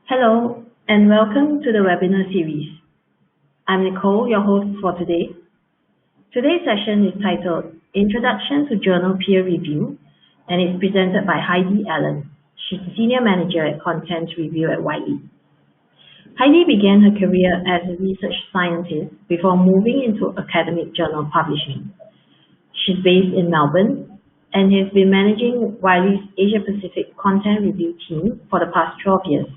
Hello, and welcome to the webinar series. I'm Nicole, your host for today. Today's session is titled Introduction to Journal Peer Review and is presented by Heidi Allen. She's Senior Manager at Content Review at Wiley. Heidi began her career as a research scientist before moving into academic journal publishing. She's based in Melbourne and has been managing Wiley's Asia Pacific Content Review team for the past 12 years.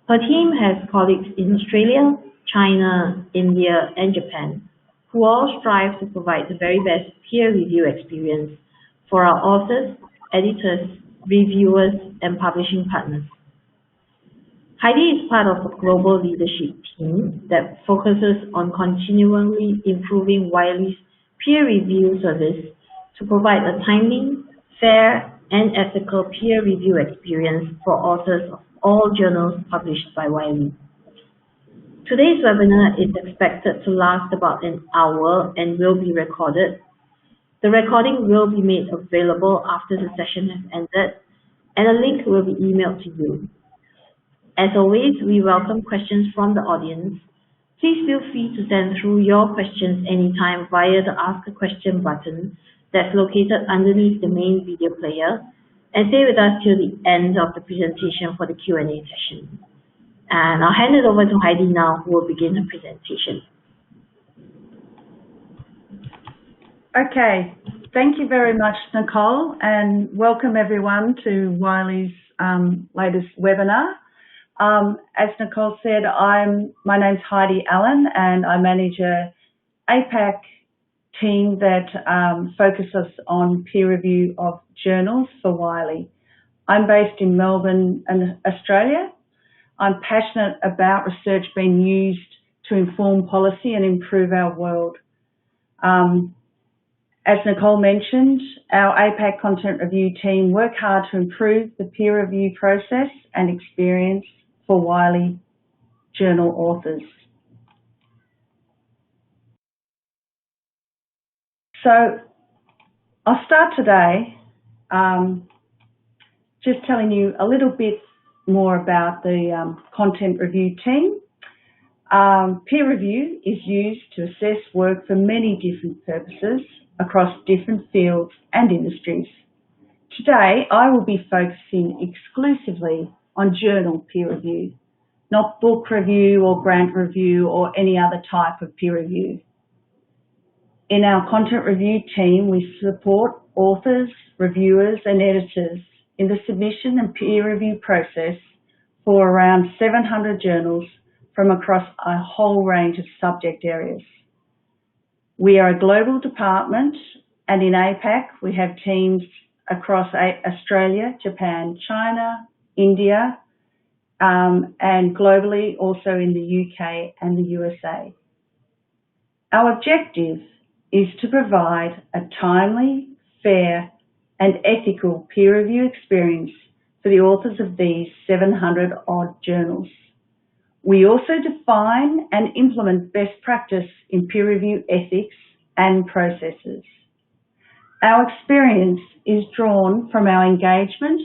Her team has colleagues in Australia, China, India, and Japan, who all strive to provide the very best peer review experience for our authors, editors, reviewers, and publishing partners. Heidi is part of a global leadership team that focuses on continually improving Wiley's peer review service to provide a timely, fair, and ethical peer review experience for authors of all journals published by Wiley. Today's webinar is expected to last about an hour and will be recorded. The recording will be made available after the session has ended, and a link will be emailed to you. As always, we welcome questions from the audience. Please feel free to send through your questions anytime via the Ask a Question button that's located underneath the main video player, and stay with us till the end of the presentation for the Q&A session. And I'll hand it over to Heidi now, who will begin her presentation. Okay, thank you very much, Nicole, and welcome everyone to Wiley's latest webinar. As Nicole said, my name's Heidi Allen, and I manage a APAC team that focuses on peer review of journals for Wiley. I'm based in Melbourne, Australia. I'm passionate about research being used to inform policy and improve our world. As Nicole mentioned, our APAC content review team work hard to improve the peer review process and experience for Wiley journal authors. So I'll start today just telling you a little bit more about the content review team. Peer review is used to assess work for many different purposes across different fields and industries. Today, I will be focusing exclusively on journal peer review, not book review or grant review or any other type of peer review. In our content review team, we support authors, reviewers, and editors in the submission and peer review process for around 700 journals from across a whole range of subject areas. We are a global department, and in APAC, we have teams across Australia, Japan, China, India, and globally also in the UK and the USA. Our objective is to provide a timely, fair, and ethical peer review experience for the authors of these 700-odd journals. We also define and implement best practice in peer review ethics and processes. Our experience is drawn from our engagement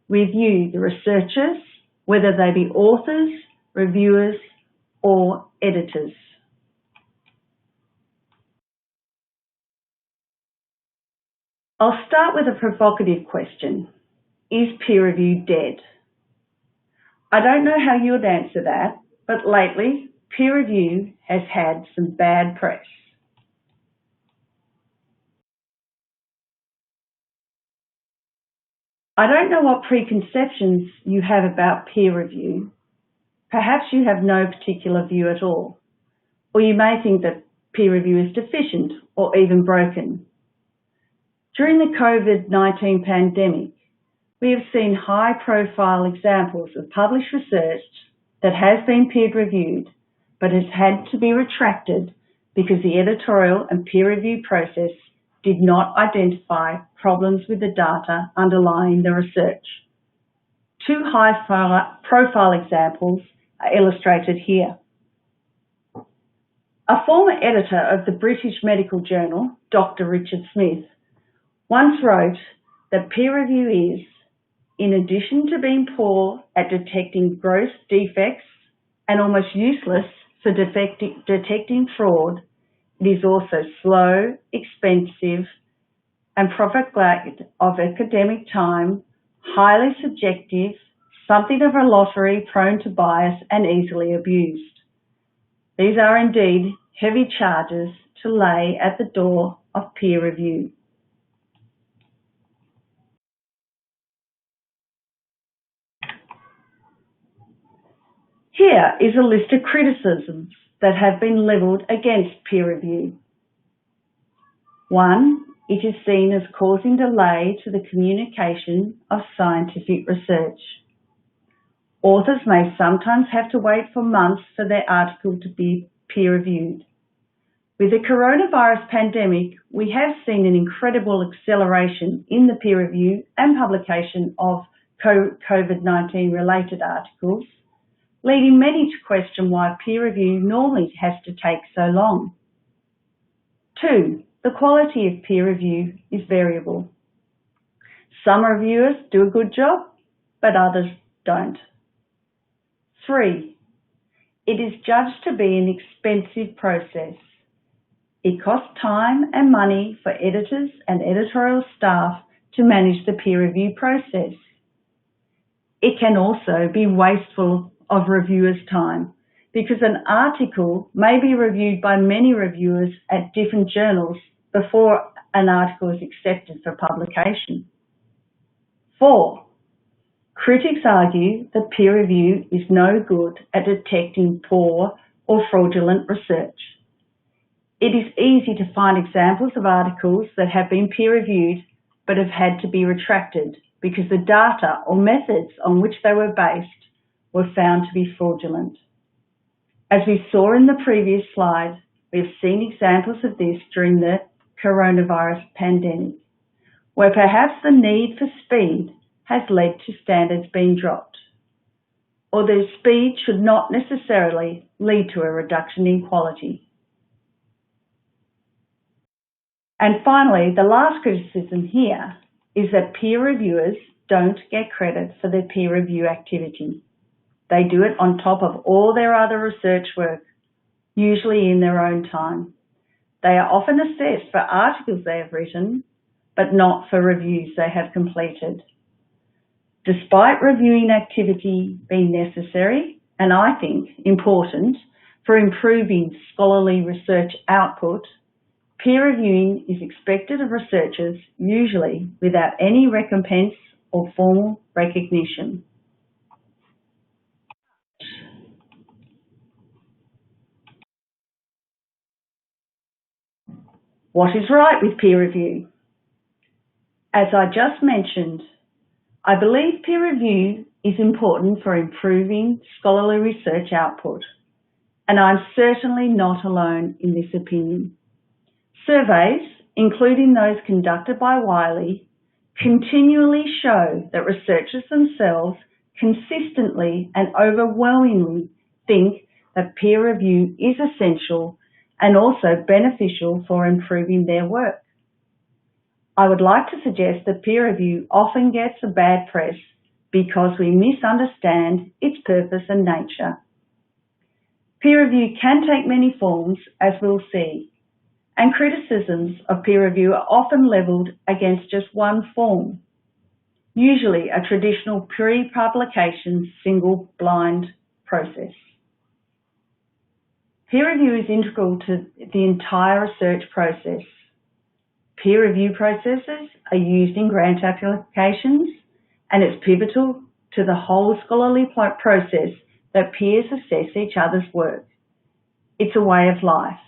with you, the researchers, whether they be authors, reviewers, or editors. I'll start with a provocative question. Is peer review dead? I don't know how you would answer that, but lately, peer review has had some bad press. I don't know what preconceptions you have about peer review. Perhaps you have no particular view at all, or you may think that peer review is deficient or even broken. During the COVID-19 pandemic, we have seen high-profile examples of published research that has been peer-reviewed but has had to be retracted because the editorial and peer review process did not identify problems with the data underlying the research. Two high-profile examples are illustrated here. A former editor of the British medical journal, Dr. Richard Smith, once wrote that peer review is in addition to being poor at detecting gross defects and almost useless for detecting fraud, it is also slow, expensive, and profligate of academic time, highly subjective, something of a lottery, prone to bias and easily abused. These are indeed heavy charges to lay at the door of peer review. Here is a list of criticisms that have been levelled against peer review. 1. It is seen as causing delay to the communication of scientific research. Authors may sometimes have to wait for months for their article to be peer-reviewed. With the coronavirus pandemic, we have seen an incredible acceleration in the peer review and publication of COVID-19 related articles, leading many to question why peer review normally has to take so long. 2. The quality of peer review is variable. Some reviewers do a good job, but others don't. 3. It is judged to be an expensive process. It costs time and money for editors and editorial staff to manage the peer review process. It can also be wasteful of reviewers' time because an article may be reviewed by many reviewers at different journals before an article is accepted for publication. 4. Critics argue that peer review is no good at detecting poor or fraudulent research. It is easy to find examples of articles that have been peer-reviewed but have had to be retracted because the data or methods on which they were based were found to be fraudulent. As we saw in the previous slide, we have seen examples of this during the coronavirus pandemic, where perhaps the need for speed has led to standards being dropped, although speed should not necessarily lead to a reduction in quality. And finally, the last criticism here is that peer reviewers don't get credit for their peer review activity. They do it on top of all their other research work, usually in their own time. They are often assessed for articles they have written, but not for reviews they have completed. Despite reviewing activity being necessary, and I think important, for improving scholarly research output, peer reviewing is expected of researchers, usually without any recompense or formal recognition. What is right with peer review? As I just mentioned, I believe peer review is important for improving scholarly research output, and I'm certainly not alone in this opinion. Surveys, including those conducted by Wiley, continually show that researchers themselves consistently and overwhelmingly think that peer review is essential and also beneficial for improving their work. I would like to suggest that peer review often gets a bad press because we misunderstand its purpose and nature. Peer review can take many forms, as we'll see, and criticisms of peer review are often levelled against just one form, usually a traditional pre-publication single-blind process. Peer review is integral to the entire research process. Peer review processes are used in grant applications, and it's pivotal to the whole scholarly process that peers assess each other's work. It's a way of life.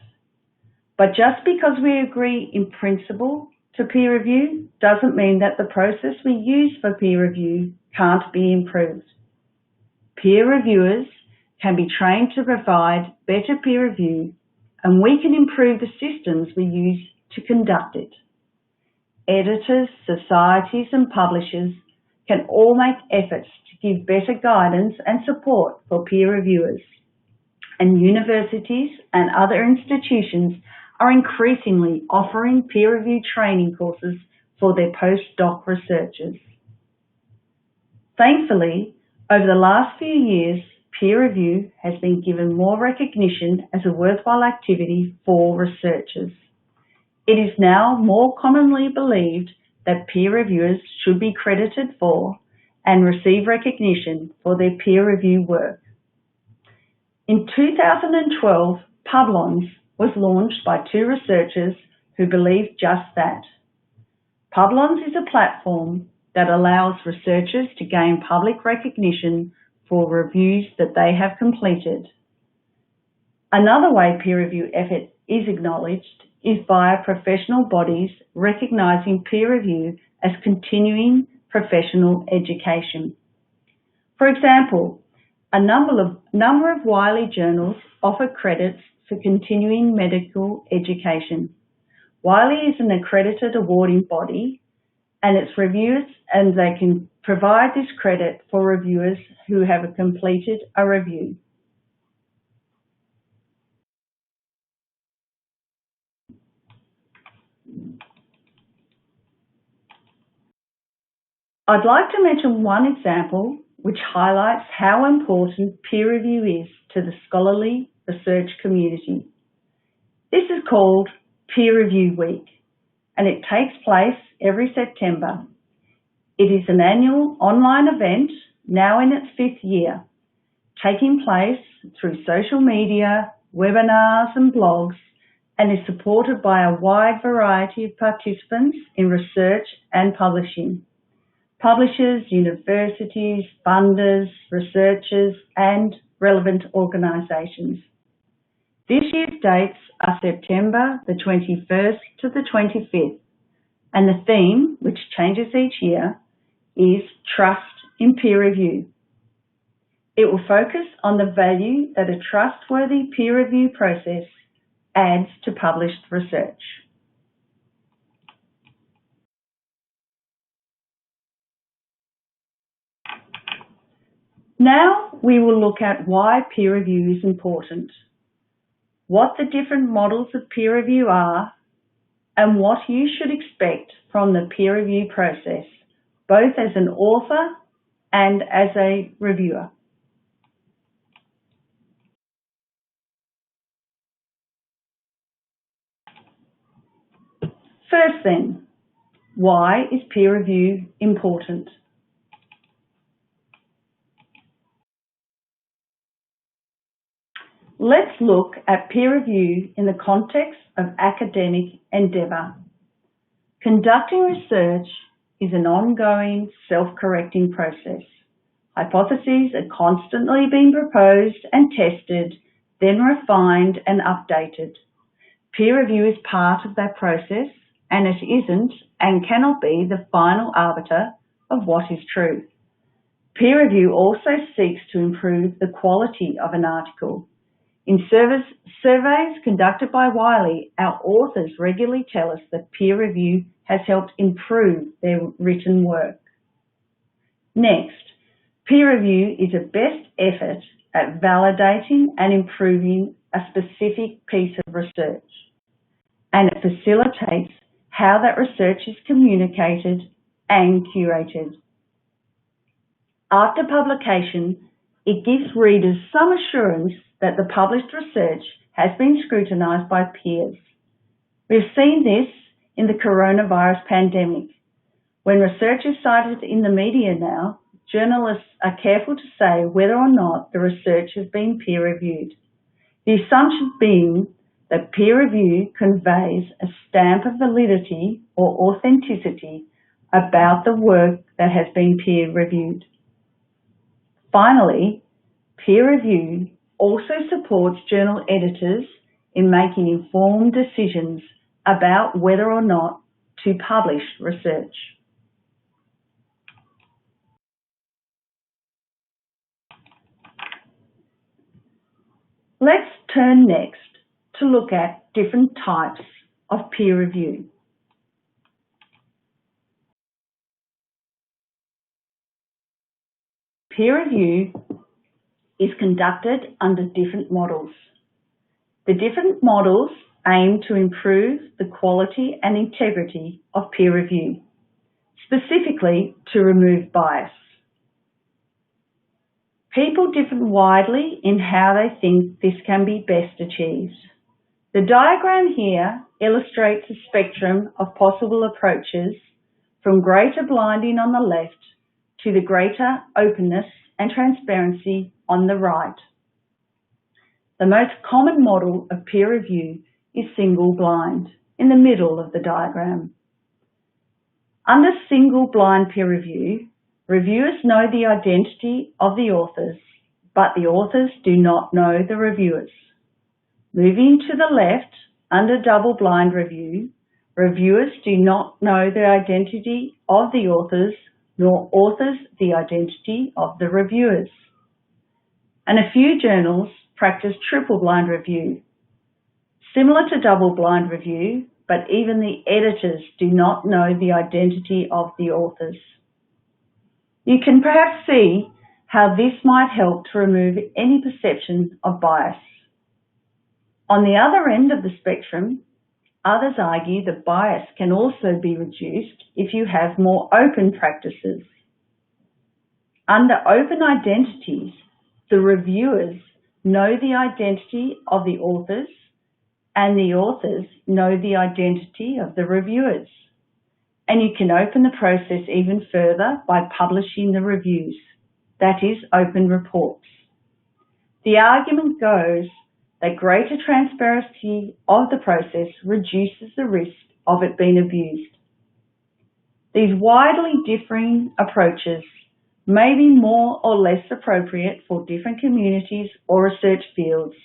But just because we agree in principle to peer review doesn't mean that the process we use for peer review can't be improved. Peer reviewers can be trained to provide better peer review, and we can improve the systems we use to conduct it. Editors, societies and publishers can all make efforts to give better guidance and support for peer reviewers. And universities and other institutions are increasingly offering peer review training courses for their postdoc researchers. Thankfully, over the last few years, peer review has been given more recognition as a worthwhile activity for researchers. It is now more commonly believed that peer reviewers should be credited for and receive recognition for their peer review work. In 2012, Publons was launched by two researchers who believed just that. Publons is a platform that allows researchers to gain public recognition for reviews that they have completed. Another way peer review effort is acknowledged is via professional bodies recognising peer review as continuing professional education. For example, a number of Wiley journals offer credits for continuing medical education. Wiley is an accredited awarding body and its reviewers, and they can provide this credit for reviewers who have completed a review. I'd like to mention one example which highlights how important peer review is to the scholarly research community. This is called Peer Review Week, and it takes place every September. It is an annual online event, now in its 5th year, taking place through social media, webinars and blogs, and is supported by a wide variety of participants in research and publishing. Publishers, universities, funders, researchers, and relevant organisations. This year's dates are September the 21st to the 25th, and the theme, which changes each year, is Trust in Peer Review. It will focus on the value that a trustworthy peer review process adds to published research. Now we will look at why peer review is important, what the different models of peer review are, and what you should expect from the peer review process, both as an author and as a reviewer. First then, why is peer review important? Let's look at peer review in the context of academic endeavour. Conducting research is an ongoing, self-correcting process. Hypotheses are constantly being proposed and tested, then refined and updated. Peer review is part of that process, and it isn't and cannot be the final arbiter of what is true. Peer review also seeks to improve the quality of an article. In surveys conducted by Wiley, our authors regularly tell us that peer review has helped improve their written work. Next, peer review is a best effort at validating and improving a specific piece of research, and it facilitates how that research is communicated and curated. After publication, it gives readers some assurance that the published research has been scrutinised by peers. We've seen this in the coronavirus pandemic. When research is cited in the media now, journalists are careful to say whether or not the research has been peer-reviewed. The assumption being that peer review conveys a stamp of validity or authenticity about the work that has been peer-reviewed. Finally, peer review also supports journal editors in making informed decisions about whether or not to publish research. Let's turn next to look at different types of peer review. Peer review is conducted under different models. The different models aim to improve the quality and integrity of peer review, specifically to remove bias. People differ widely in how they think this can be best achieved. The diagram here illustrates a spectrum of possible approaches from greater blinding on the left to the greater openness and transparency on the right. The most common model of peer review is single blind in the middle of the diagram. Under single blind peer review, reviewers know the identity of the authors, but the authors do not know the reviewers. Moving to the left, under double blind review, reviewers do not know the identity of the authors, nor authors the identity of the reviewers. And a few journals practice triple blind review, similar to double blind review, but even the editors do not know the identity of the authors. You can perhaps see how this might help to remove any perception of bias. On the other end of the spectrum, others argue that bias can also be reduced if you have more open practices. Under open identities, the reviewers know the identity of the authors, and the authors know the identity of the reviewers. And you can open the process even further by publishing the reviews, that is, open reports. The argument goes that greater transparency of the process reduces the risk of it being abused. These widely differing approaches may be more or less appropriate for different communities or research fields,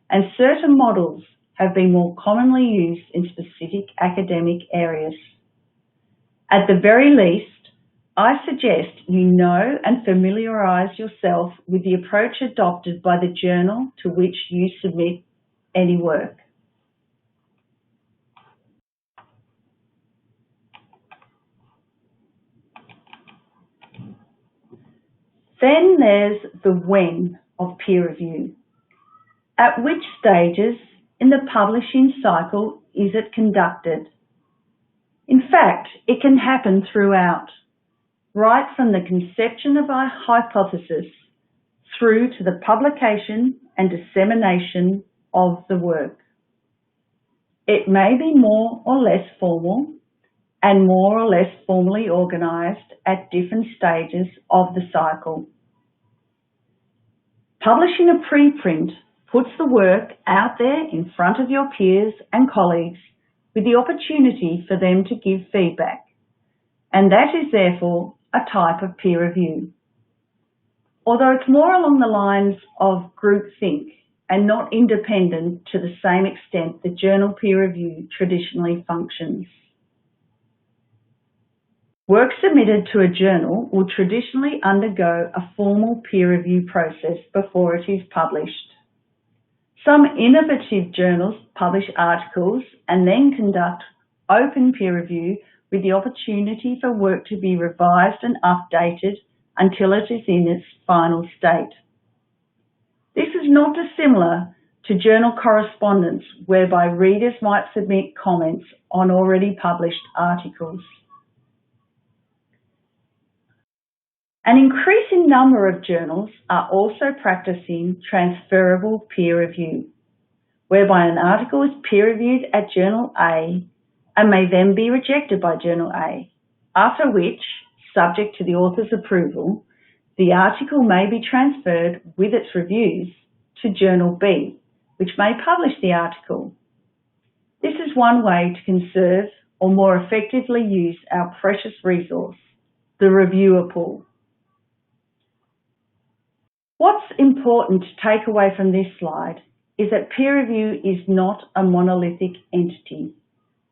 and certain models have been more commonly used in specific academic areas. At the very least, I suggest you know and familiarise yourself with the approach adopted by the journal to which you submit any work. Then there's the when of peer review. At which stages in the publishing cycle is it conducted? In fact, it can happen throughout, right from the conception of a hypothesis through to the publication and dissemination of the work. It may be more or less formal and more or less formally organised at different stages of the cycle. Publishing a preprint puts the work out there in front of your peers and colleagues with the opportunity for them to give feedback, and that is therefore a type of peer review. Although it's more along the lines of groupthink and not independent to the same extent that journal peer review traditionally functions. Work submitted to a journal will traditionally undergo a formal peer review process before it is published. Some innovative journals publish articles and then conduct open peer review with the opportunity for work to be revised and updated until it is in its final state. This is not dissimilar to journal correspondence, whereby readers might submit comments on already published articles. An increasing number of journals are also practicing transferable peer review, whereby an article is peer reviewed at Journal A and may then be rejected by Journal A, after which, subject to the author's approval, the article may be transferred with its reviews to Journal B, which may publish the article. This is one way to conserve or more effectively use our precious resource, the reviewer pool. What's important to take away from this slide is that peer review is not a monolithic entity,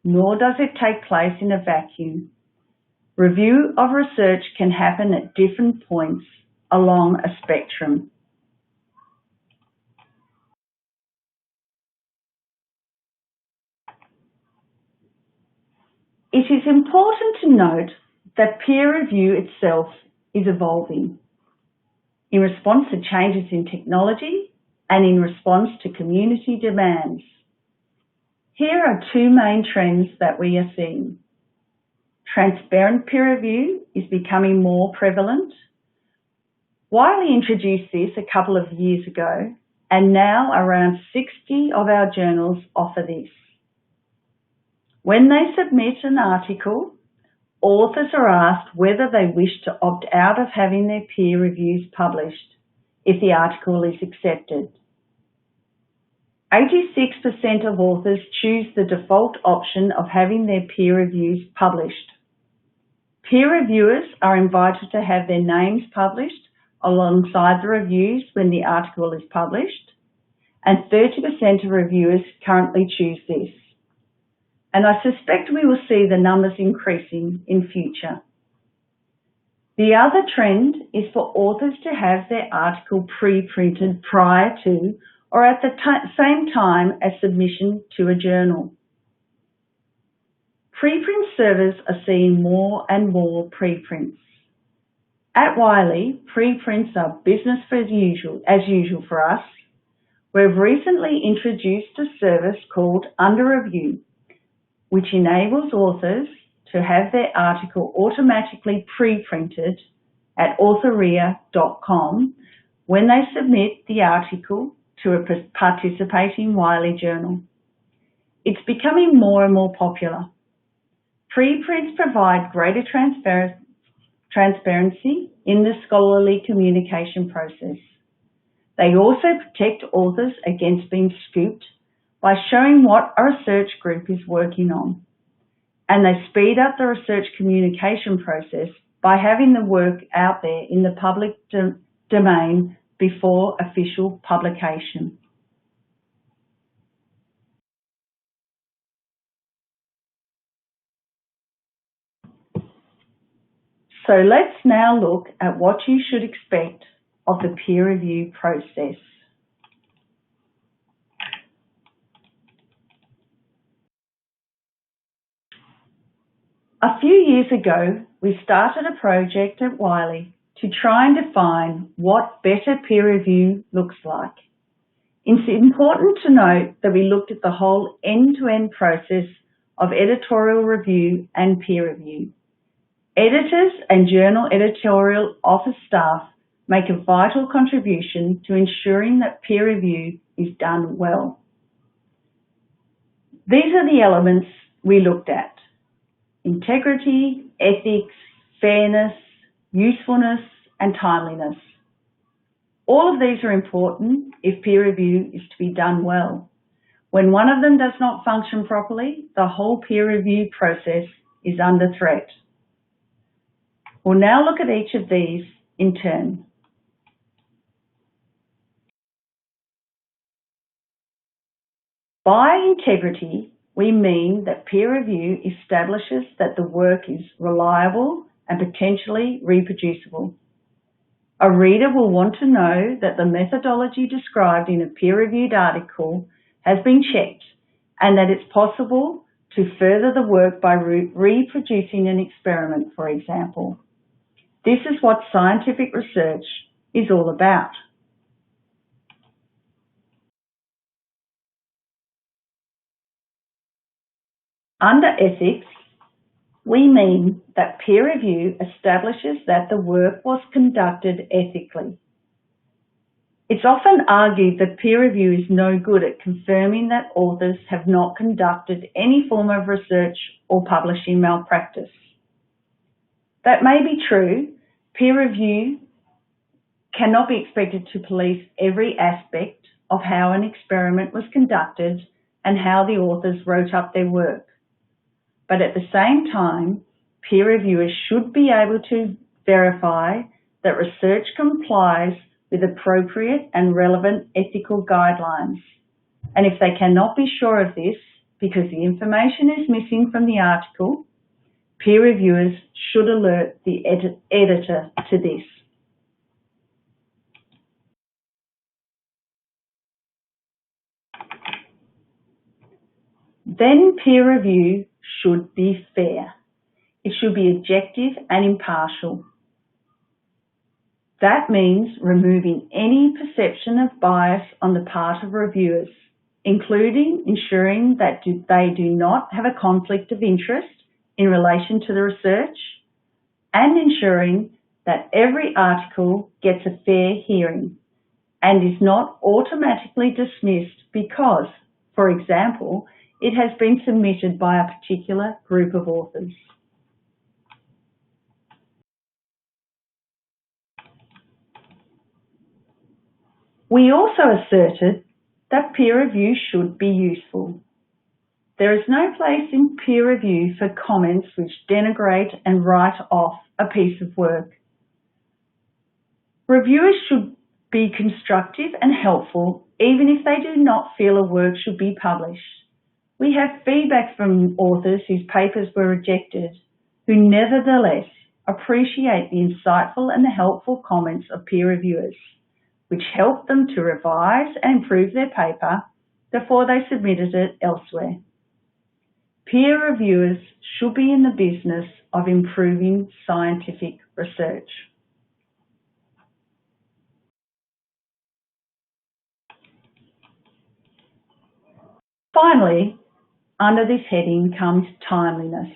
nor does it take place in a vacuum. Review of research can happen at different points along a spectrum. It is important to note that peer review itself is evolving in response to changes in technology and in response to community demands. Here are two main trends that we are seeing. Transparent peer review is becoming more prevalent. Wiley introduced this a couple of years ago, and now around 60 of our journals offer this. When they submit an article, authors are asked whether they wish to opt out of having their peer reviews published if the article is accepted. 86% of authors choose the default option of having their peer reviews published. Peer reviewers are invited to have their names published alongside the reviews when the article is published, and 30% of reviewers currently choose this. And I suspect we will see the numbers increasing in future. The other trend is for authors to have their article pre-printed prior to or at the same time as submission to a journal. Preprint servers are seeing more and more preprints. At Wiley, preprints are business as usual for us. We've recently introduced a service called Under Review, which enables authors to have their article automatically pre-printed at authoria.com when they submit the article to a participating Wiley journal. It's becoming more and more popular. Preprints provide greater transparency in the scholarly communication process. They also protect authors against being scooped by showing what a research group is working on. And they speed up the research communication process by having the work out there in the public domain before official publication. So let's now look at what you should expect of the peer review process. A few years ago, we started a project at Wiley to try and define what better peer review looks like. It's important to note that we looked at the whole end-to-end process of editorial review and peer review. Editors and journal editorial office staff make a vital contribution to ensuring that peer review is done well. These are the elements we looked at: integrity, ethics, fairness, usefulness, and timeliness. All of these are important if peer review is to be done well. When one of them does not function properly, the whole peer review process is under threat. We'll now look at each of these in turn. By integrity, we mean that peer review establishes that the work is reliable and potentially reproducible. A reader will want to know that the methodology described in a peer-reviewed article has been checked and that it's possible to further the work by reproducing an experiment, for example. This is what scientific research is all about. Under ethics, we mean that peer review establishes that the work was conducted ethically. It's often argued that peer review is no good at confirming that authors have not conducted any form of research or publishing malpractice. That may be true. Peer review cannot be expected to police every aspect of how an experiment was conducted and how the authors wrote up their work. But at the same time, peer reviewers should be able to verify that research complies with appropriate and relevant ethical guidelines. And if they cannot be sure of this because the information is missing from the article, peer reviewers should alert the editor to this. Then peer review should be fair. It should be objective and impartial. That means removing any perception of bias on the part of reviewers, including ensuring that they do not have a conflict of interest in relation to the research, and ensuring that every article gets a fair hearing and is not automatically dismissed because, for example, it has been submitted by a particular group of authors. We also asserted that peer review should be useful. There is no place in peer review for comments which denigrate and write off a piece of work. Reviewers should be constructive and helpful even if they do not feel a work should be published. We have feedback from authors whose papers were rejected, who nevertheless appreciate the insightful and the helpful comments of peer reviewers, which help them to revise and improve their paper before they submitted it elsewhere. Peer reviewers should be in the business of improving scientific research. Finally, under this heading comes timeliness.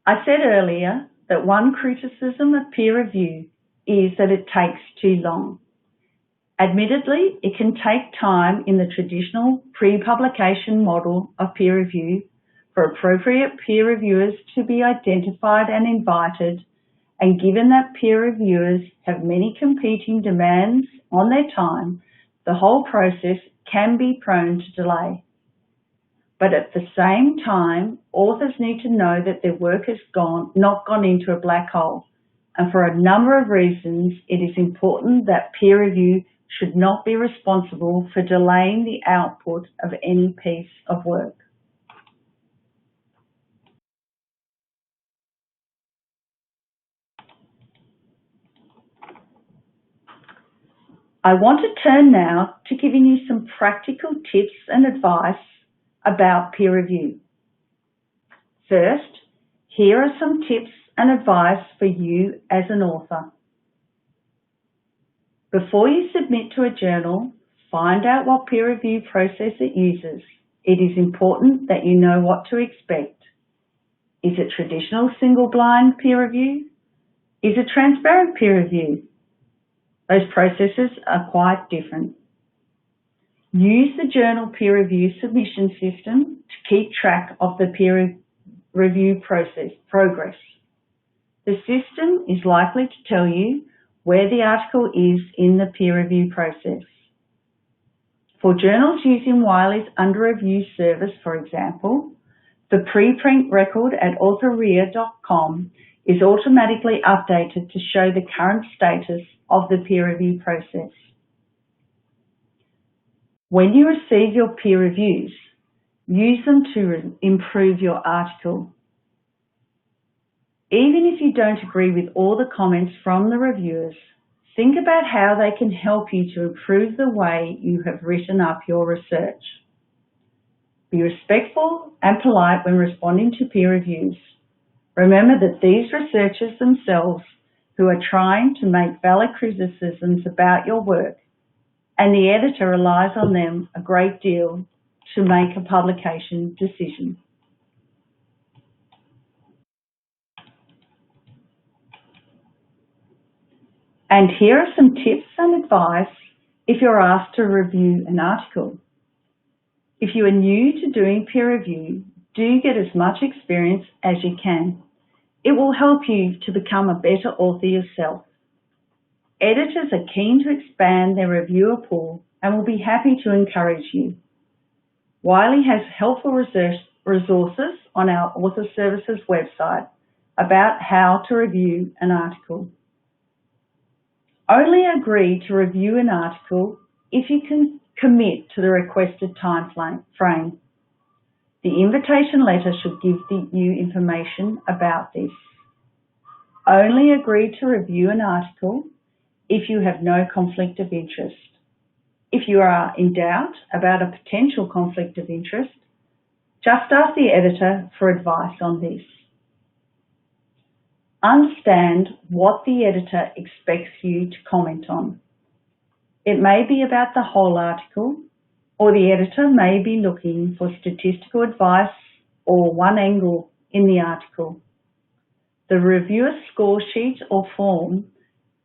I said earlier that one criticism of peer review is that it takes too long. Admittedly, it can take time in the traditional pre-publication model of peer review for appropriate peer reviewers to be identified and invited, and given that peer reviewers have many competing demands on their time, the whole process can be prone to delay. But at the same time, authors need to know that their work has not gone into a black hole, and for a number of reasons, it is important that peer review should not be responsible for delaying the output of any piece of work. I want to turn now to giving you some practical tips and advice about peer review. First, here are some tips and advice for you as an author. Before you submit to a journal, find out what peer review process it uses. It is important that you know what to expect. Is it traditional single-blind peer review? Is it transparent peer review? Those processes are quite different. Use the journal peer review submission system to keep track of the peer review progress. The system is likely to tell you where the article is in the peer review process. For journals using Wiley's under review service, for example, the preprint record at authorrea.com is automatically updated to show the current status of the peer review process. When you receive your peer reviews, use them to improve your article. Even if you don't agree with all the comments from the reviewers, think about how they can help you to improve the way you have written up your research. Be respectful and polite when responding to peer reviews. Remember that these researchers themselves who are trying to make valid criticisms about your work, and the editor relies on them a great deal to make a publication decision. And here are some tips and advice if you're asked to review an article. If you are new to doing peer review, do get as much experience as you can. It will help you to become a better author yourself. Editors are keen to expand their reviewer pool and will be happy to encourage you. Wiley has helpful resources on our Author Services website about how to review an article. Only agree to review an article if you can commit to the requested time frame. The invitation letter should give you information about this. Only agree to review an article if you have no conflict of interest. If you are in doubt about a potential conflict of interest, just ask the editor for advice on this. Understand what the editor expects you to comment on. It may be about the whole article, or the editor may be looking for statistical advice or one angle in the article. The reviewer score sheet or form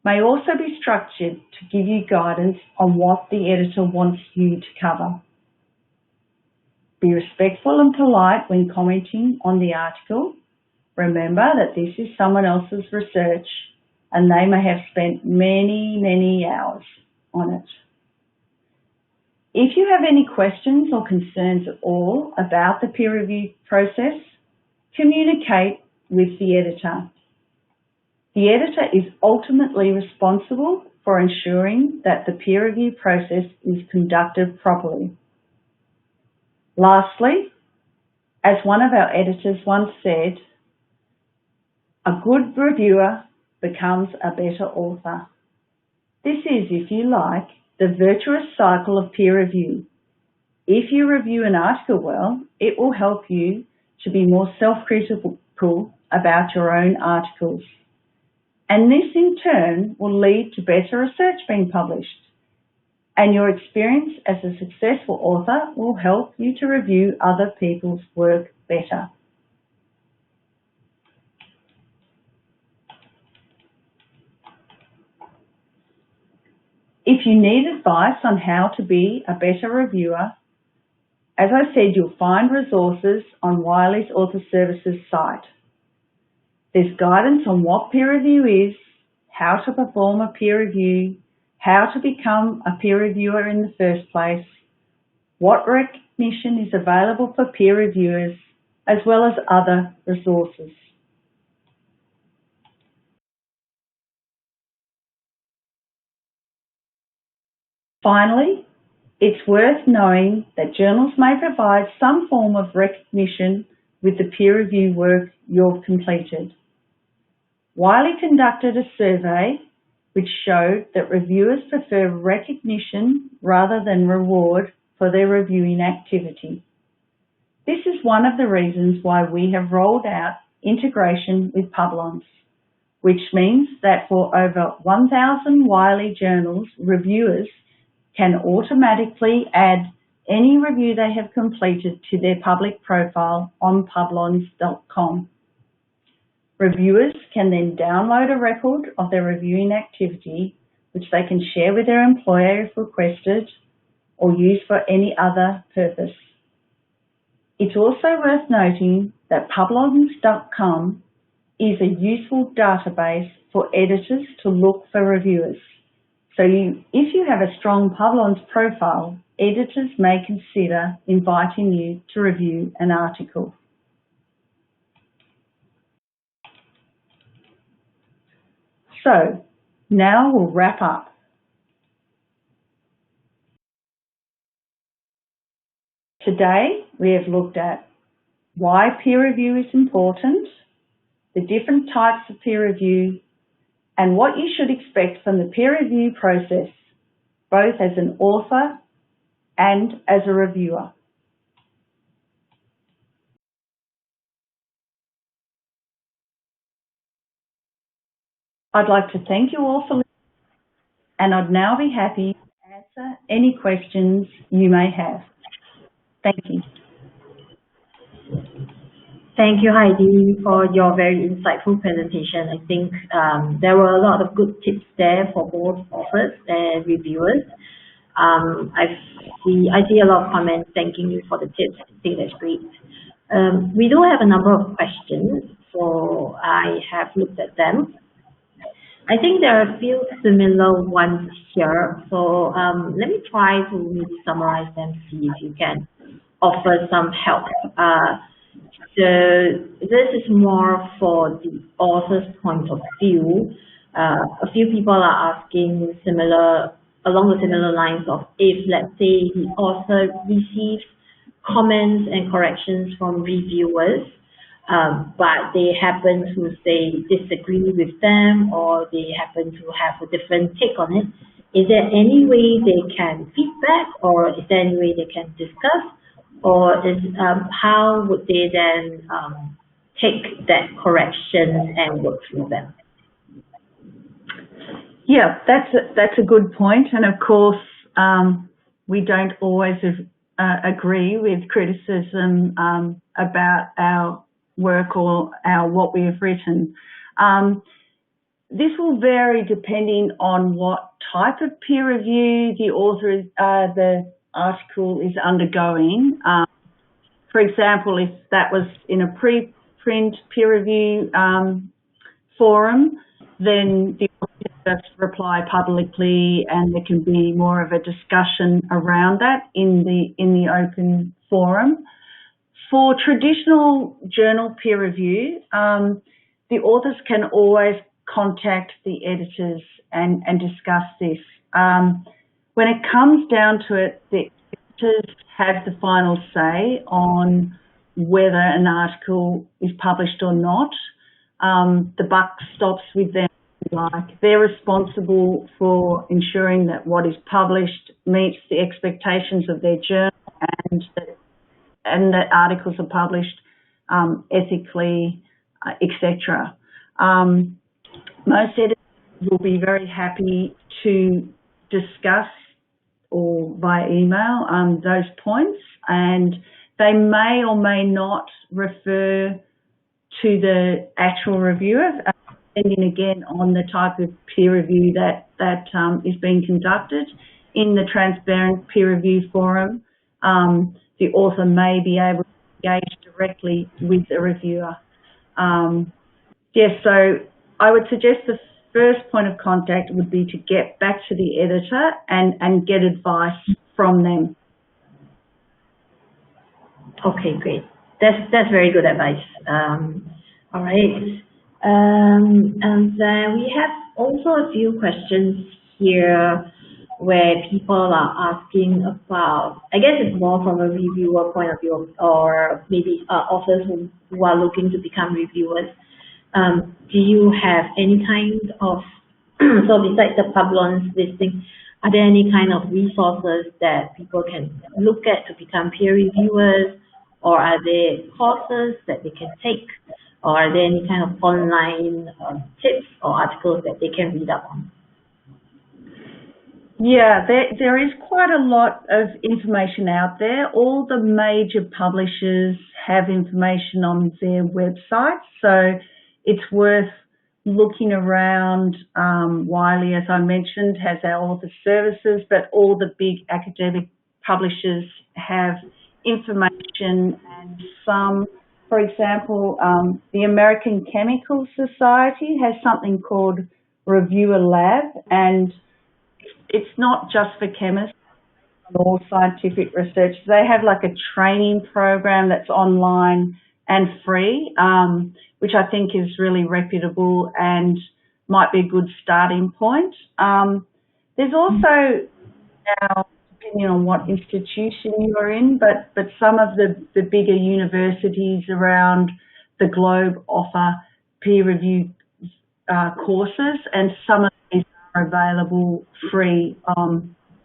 may also be structured to give you guidance on what the editor wants you to cover. Be respectful and polite when commenting on the article. Remember that this is someone else's research and they may have spent many hours on it. If you have any questions or concerns at all about the peer review process, communicate with the editor. The editor is ultimately responsible for ensuring that the peer review process is conducted properly. Lastly, as one of our editors once said, a good reviewer becomes a better author. This is, if you like, the virtuous cycle of peer review. If you review an article well, it will help you to be more self-critical about your own articles. And this in turn will lead to better research being published. And your experience as a successful author will help you to review other people's work better. If you need advice on how to be a better reviewer, as I said, you'll find resources on Wiley's Author Services site. There's guidance on what peer review is, how to perform a peer review, how to become a peer reviewer in the first place, what recognition is available for peer reviewers, as well as other resources. Finally, it's worth knowing that journals may provide some form of recognition with the peer review work you've completed. Wiley conducted a survey which showed that reviewers prefer recognition rather than reward for their reviewing activity. This is one of the reasons why we have rolled out integration with Publons, which means that for over 1,000 Wiley journals, reviewers can automatically add any review they have completed to their public profile on publons.com. Reviewers can then download a record of their reviewing activity, which they can share with their employer if requested, or use for any other purpose. It's also worth noting that publons.com is a useful database for editors to look for reviewers. So if you have a strong Publons profile, editors may consider inviting you to review an article. So now we'll wrap up. Today we have looked at why peer review is important, the different types of peer review, and what you should expect from the peer review process, both as an author and as a reviewer. I'd like to thank you all for listening, and I'd now be happy to answer any questions you may have. Thank you. Thank you, Heidi, for your very insightful presentation. I think there were a lot of good tips there for both authors and reviewers. I see a lot of comments thanking you for the tips. I think that's great. We do have a number of questions, so I have looked at them. I think there are a few similar ones here, so let me try to maybe summarize them, see if you can offer some help. So this is more for the author's point of view. A few people are asking along the similar lines of, if let's say the author receives comments and corrections from reviewers, but they happen to say disagree with them, or they happen to have a different take on it, is there any way they can feedback, or is there any way they can discuss, or how would they then take that correction and work through them? Yeah, that's a good point, and of course we don't always agree with criticism about our work or what we have written. This will vary depending on what type of peer review the article is undergoing. For example, if that was in a preprint peer review forum, then the author can just reply publicly, and there can be more of a discussion around that in the open forum. For traditional journal peer review, the authors can always contact the editors and discuss this. When it comes down to it, the editors have the final say on whether an article is published or not. The buck stops with them. They're responsible for ensuring that what is published meets the expectations of their journal, and that articles are published ethically, etc. Most editors will be very happy to discuss or via email those points, and they may or may not refer to the actual reviewer, depending again on the type of peer review that is being conducted. In the transparent peer review forum, the author may be able to engage directly with the reviewer. Yes, so I would suggest the first point of contact would be to get back to the editor and get advice from them. Okay, great. That's very good advice. All right. And then we have also a few questions here where people are asking about, I guess it's more from a reviewer point of view, or maybe authors who are looking to become reviewers. Do you have any kind of, so besides the Publons listing, are there any kind of resources that people can look at to become peer reviewers, or are there courses that they can take, or are there any kind of online tips or articles that they can read up on? Yeah, there is quite a lot of information out there. All the major publishers have information on their websites, so it's worth looking around. Wiley, as I mentioned, has our author services, but all the big academic publishers have information, and some, for example, the American Chemical Society has something called Reviewer Lab, and it's not just for chemists, all scientific research. They have like a training program that's online and free, which I think is really reputable and might be a good starting point. There's also, now, depending on what institution you're in, but some of the bigger universities around the globe offer peer review courses, and some of these are available free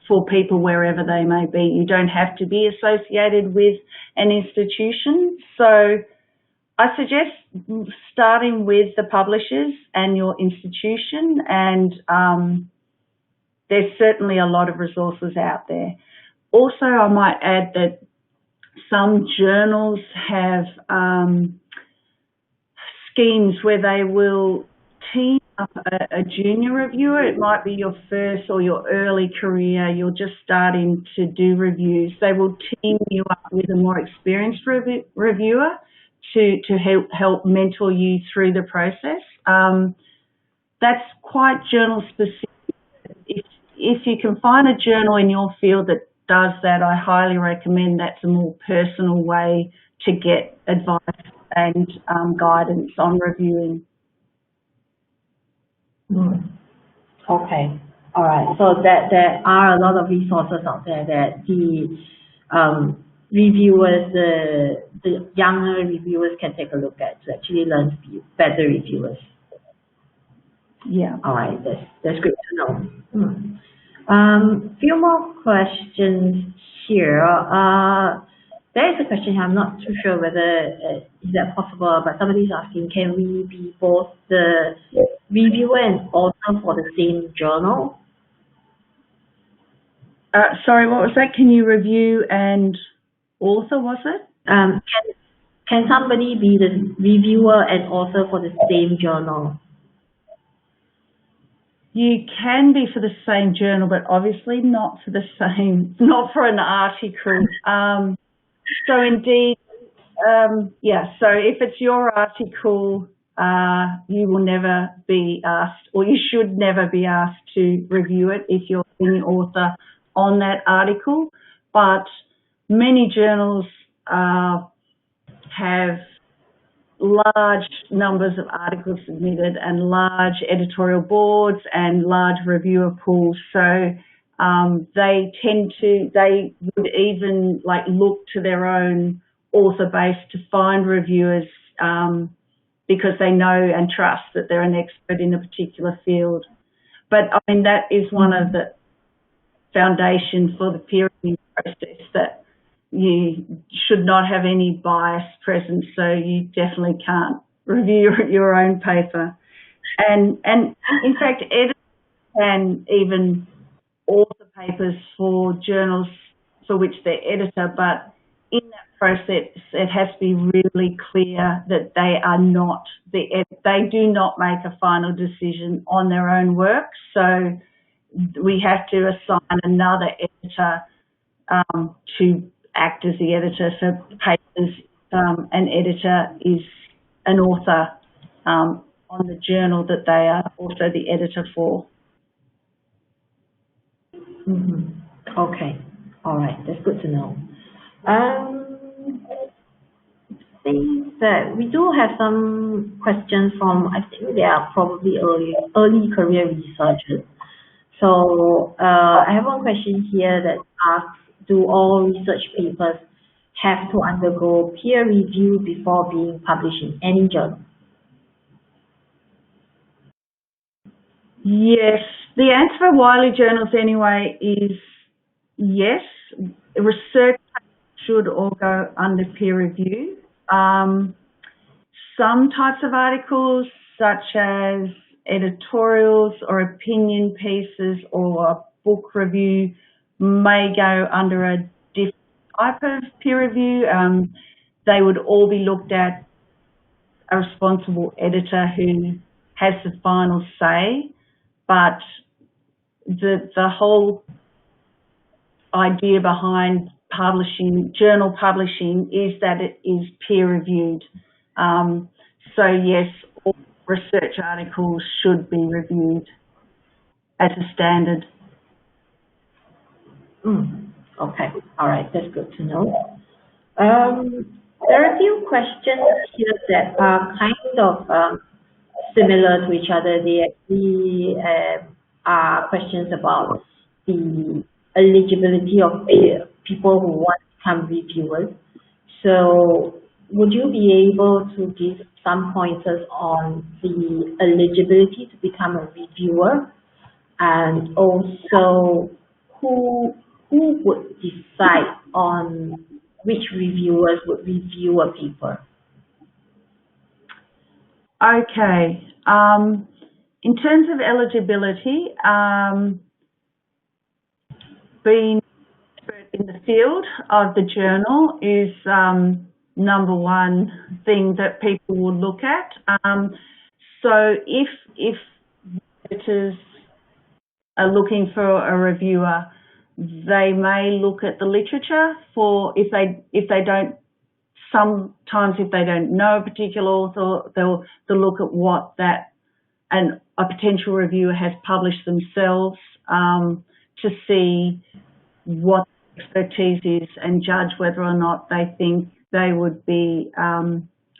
for people wherever they may be. You don't have to be associated with an institution. So I suggest starting with the publishers and your institution, and there's certainly a lot of resources out there. Also, I might add that some journals have schemes where they will team up a junior reviewer. It might be your first or your early career, you're just starting to do reviews. They will team you up with a more experienced reviewer to help mentor you through the process. That's quite journal specific. If you can find a journal in your field that does that, I highly recommend. That's a more personal way to get advice and guidance on reviewing. Okay, all right. So there are a lot of resources out there that the reviewers, the younger reviewers can take a look at to actually learn to be better reviewers. Yeah. All right, that's great to know. Few more questions here. There is a question here, I'm not too sure whether is that possible, but somebody's asking, can we be both the reviewer and author for the same journal? Sorry, what was that? Can you review and author, was it? Can somebody be the reviewer and author for the same journal? You can be for the same journal, but obviously not for the same, not for an article. So indeed, yeah, so if it's your article, you will never be asked, or you should never be asked to review it if you're the author on that article. But many journals have large numbers of articles submitted and large editorial boards and large reviewer pools. So they would even like look to their own author base to find reviewers because they know and trust that they're an expert in a particular field. But I mean, that is one of the foundations for the peer review process, that you should not have any bias present, so you definitely can't review your own paper. And in fact, editors can even author papers for journals for which they're editor, but in that process, it has to be really clear that they are not they do not make a final decision on their own work. So we have to assign another editor to act as the editor for papers. An editor is an author on the journal that they are also the editor for. Mm-hmm. Okay, all right, that's good to know. Think that we do have some questions from, I think they are probably early career researchers. So I have one question here that asks, do all research papers have to undergo peer review before being published in any journal? Yes, the answer for Wiley journals anyway is yes. Research should all go under peer review. Some types of articles, such as editorials or opinion pieces or a book review, may go under a different type of peer review. They would all be looked at a responsible editor who has the final say, but the whole idea behind journal publishing is that it is peer reviewed. So yes, all research articles should be reviewed as a standard. Okay, all right, that's good to know. There are a few questions here that are kind of similar to each other. They actually are questions about the eligibility of people who want to become reviewers. So would you be able to give some pointers on the eligibility to become a reviewer, and also who would decide on which reviewers would review a paper? Okay. In terms of eligibility, being expert in the field of the journal is number one thing that people will look at. So if editors are looking for a reviewer, they may look at the literature for if they don't. Sometimes if they don't know a particular author, they'll look at what a potential reviewer has published themselves to see what expertise is and judge whether or not they think they would be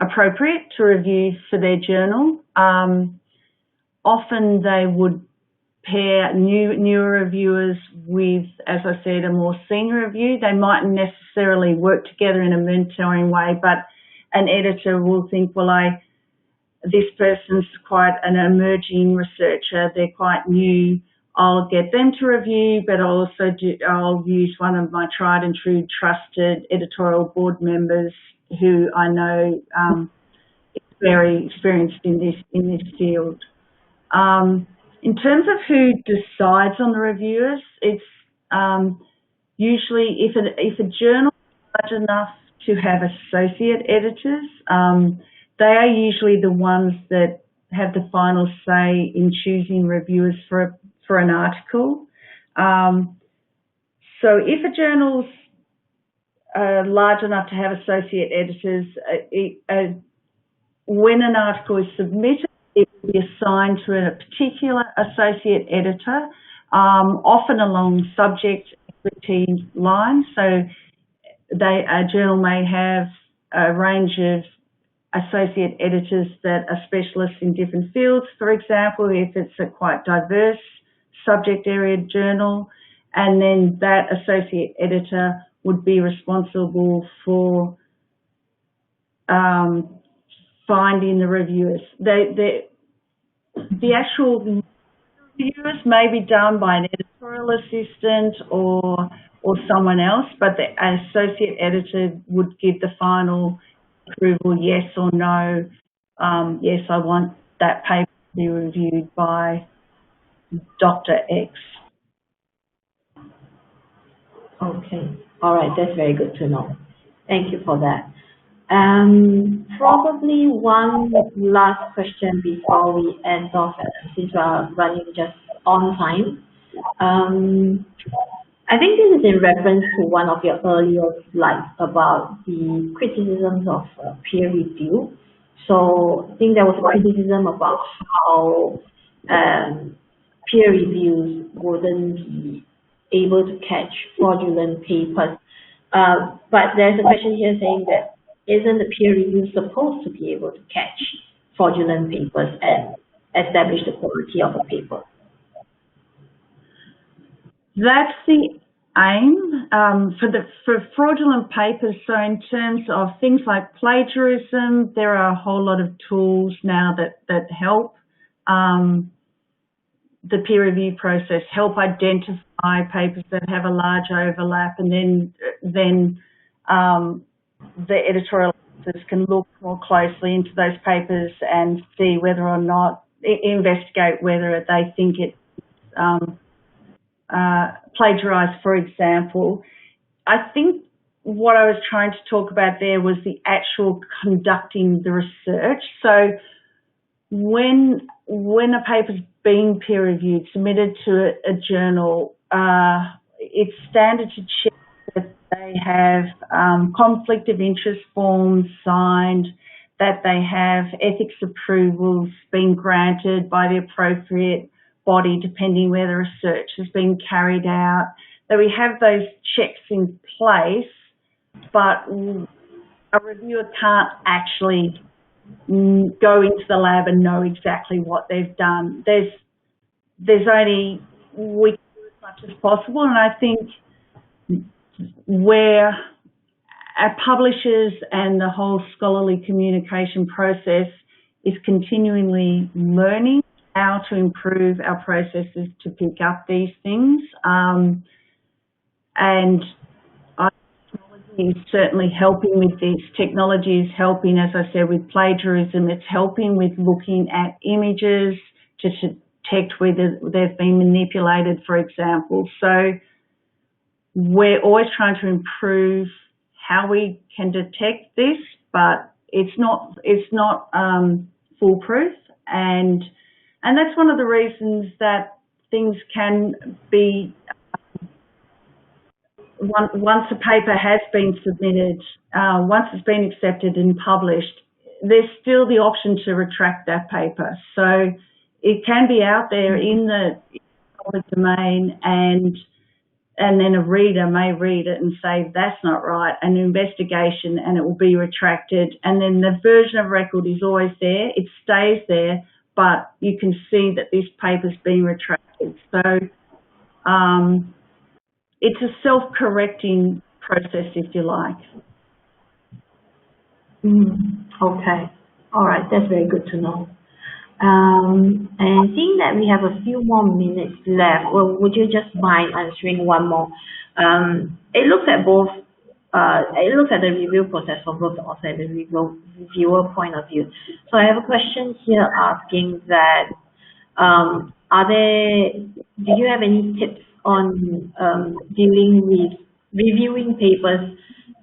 appropriate to review for their journal. Often they would pair newer reviewers with, as I said, a more senior review. They mightn't necessarily work together in a mentoring way, but an editor will think, well, this person's quite an emerging researcher, they're quite new, I'll get them to review, but I'll use one of my tried and true trusted editorial board members who I know is very experienced in this field. In terms of who decides on the reviewers, it's usually if a journal is large enough to have associate editors. They are usually the ones that have the final say in choosing reviewers for an article. So if a journal's large enough to have associate editors, when an article is submitted, it will be assigned to a particular associate editor, often along subject expertise lines. So a journal may have a range of associate editors that are specialists in different fields, for example, if it's a quite diverse subject area journal, and then that associate editor would be responsible for finding the reviewers. The actual reviewers may be done by an editorial assistant or someone else, but the associate editor would give the final approval, yes or no. Yes, I want that paper to be reviewed by Dr. X. Okay. All right. That's very good to know. Thank you for that. Probably one last question before we end off, since we are running just on time. I think this is in reference to one of your earlier slides about the criticisms of peer review. So I think there was a criticism about how peer reviews wouldn't be able to catch fraudulent papers. But there's a question here saying that isn't the peer review supposed to be able to catch fraudulent papers and establish the quality of a paper? That's the aim for fraudulent papers. So in terms of things like plagiarism, there are a whole lot of tools now that help the peer review process, help identify papers that have a large overlap, and then the editorial editors can look more closely into those papers and see whether or not, investigate whether they think it's plagiarized, for example. I think what I was trying to talk about there was the actual conducting the research. So when a paper's being peer reviewed, submitted to a journal, it's standard to check that they have conflict of interest forms signed, that they have ethics approvals being granted by the appropriate body depending where the research has been carried out, that we have those checks in place, but a reviewer can't actually go into the lab and know exactly what they've done. There's only, we can do as much as possible, and I think where our publishers and the whole scholarly communication process is continually learning how to improve our processes to pick up these things. And technology is certainly helping with this. Technology is helping, as I said, with plagiarism. It's helping with looking at images to detect whether they've been manipulated, for example. So we're always trying to improve how we can detect this, but it's not foolproof, and that's one of the reasons that things can be, once a paper has been submitted, once it's been accepted and published, there's still the option to retract that paper. So it can be out there in the public domain, and then a reader may read it and say, that's not right, an investigation, and it will be retracted. And then the version of record is always there. It stays there, but you can see that this paper's been retracted. So it's a self-correcting process, if you like. Okay. All right. That's very good to know. And seeing that we have a few more minutes left, well, would you just mind answering one more? It looks at both. It looks at the review process from both the author and the reviewer point of view. So I have a question here asking that, do you have any tips on dealing with reviewing papers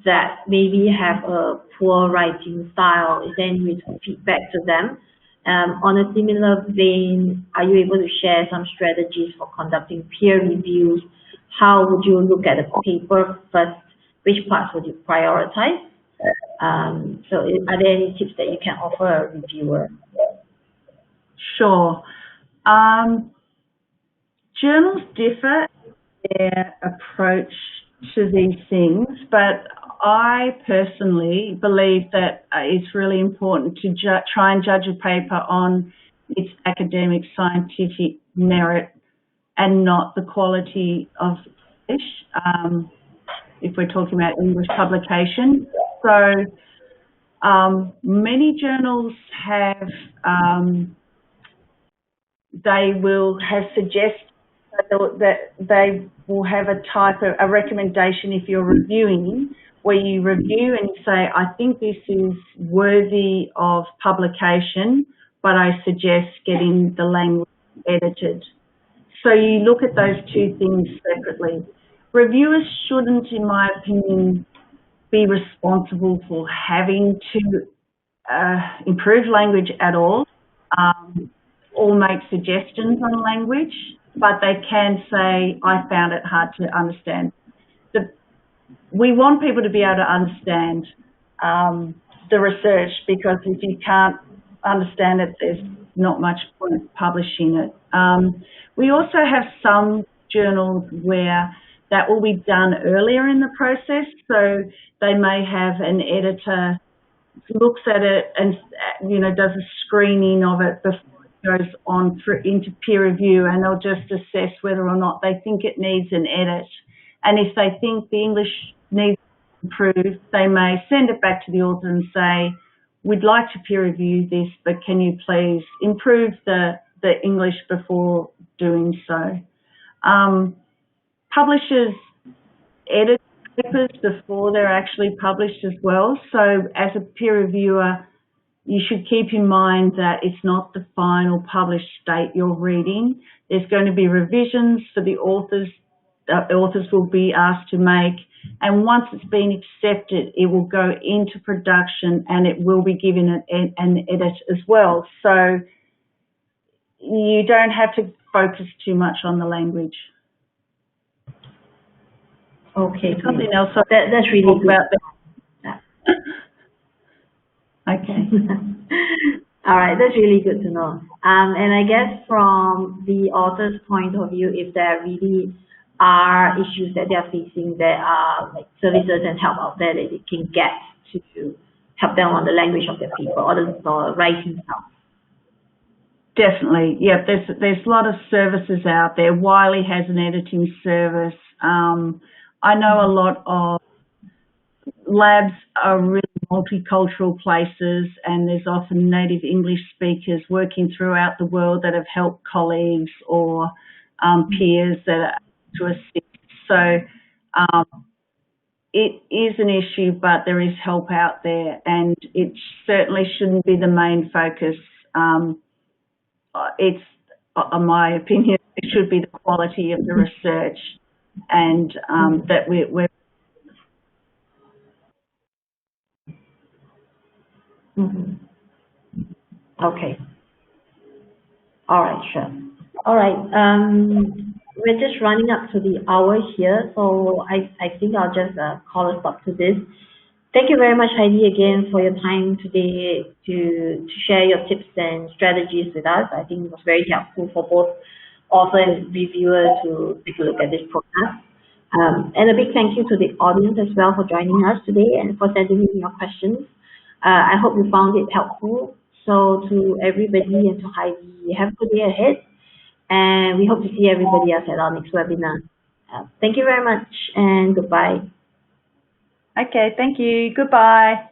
that maybe have a poor writing style? Is there any way to feedback to them? On a similar vein, are you able to share some strategies for conducting peer reviews? How would you look at a paper first? Which parts would you prioritize? So are there any tips that you can offer a reviewer? Sure. Journals differ in their approach to these things, but I personally believe that it's really important to try and judge a paper on its academic scientific merit and not the quality of English, if we're talking about English publication. So many journals have, they will have suggested that they will have a recommendation if you're reviewing, where you review and say, I think this is worthy of publication, but I suggest getting the language edited. So you look at those two things separately. Reviewers shouldn't, in my opinion, be responsible for having to improve language at all, or make suggestions on language, but they can say, I found it hard to understand. We want people to be able to understand the research, because if you can't understand it, there's not much point publishing it. We also have some journals where that will be done earlier in the process, so they may have an editor looks at it and does a screening of it before it goes on into peer review, and they'll just assess whether or not they think it needs an edit. And if they think the English needs improved, they may send it back to the author and say, we'd like to peer review this, but can you please improve the English before doing so? Publishers edit papers before they're actually published as well. So as a peer reviewer, you should keep in mind that it's not the final published state you're reading. There's going to be revisions for the authors. Authors will be asked to make, and once it's been accepted, it will go into production and it will be given an edit as well. So you don't have to focus too much on the language. Okay, something else that's really good. About okay. All right, that's really good to know. And I guess from the author's point of view, if there really are issues that they are facing, there are like services and help out there that they can get to help them on the language of their paper or the writing style. Definitely, yeah. There's a lot of services out there. Wiley has an editing service. I know a lot of labs are really multicultural places, and there's often native English speakers working throughout the world that have helped colleagues or peers that are to assist. So it is an issue, but there is help out there, and it certainly shouldn't be the main focus. It's, in my opinion, it should be the quality of the research, and that we're Okay. All right, sure. All right. We're just running up to the hour here, so I think I'll just call a stop to this. Thank you very much, Heidi, again for your time today to share your tips and strategies with us. I think it was very helpful for both author and reviewer to take a look at this podcast. And a big thank you to the audience as well for joining us today and for sending in your questions. I hope you found it helpful. So to everybody and to Heidi, have a good day ahead. And we hope to see everybody else at our next webinar. Thank you very much and goodbye. okay. Thank you. Goodbye.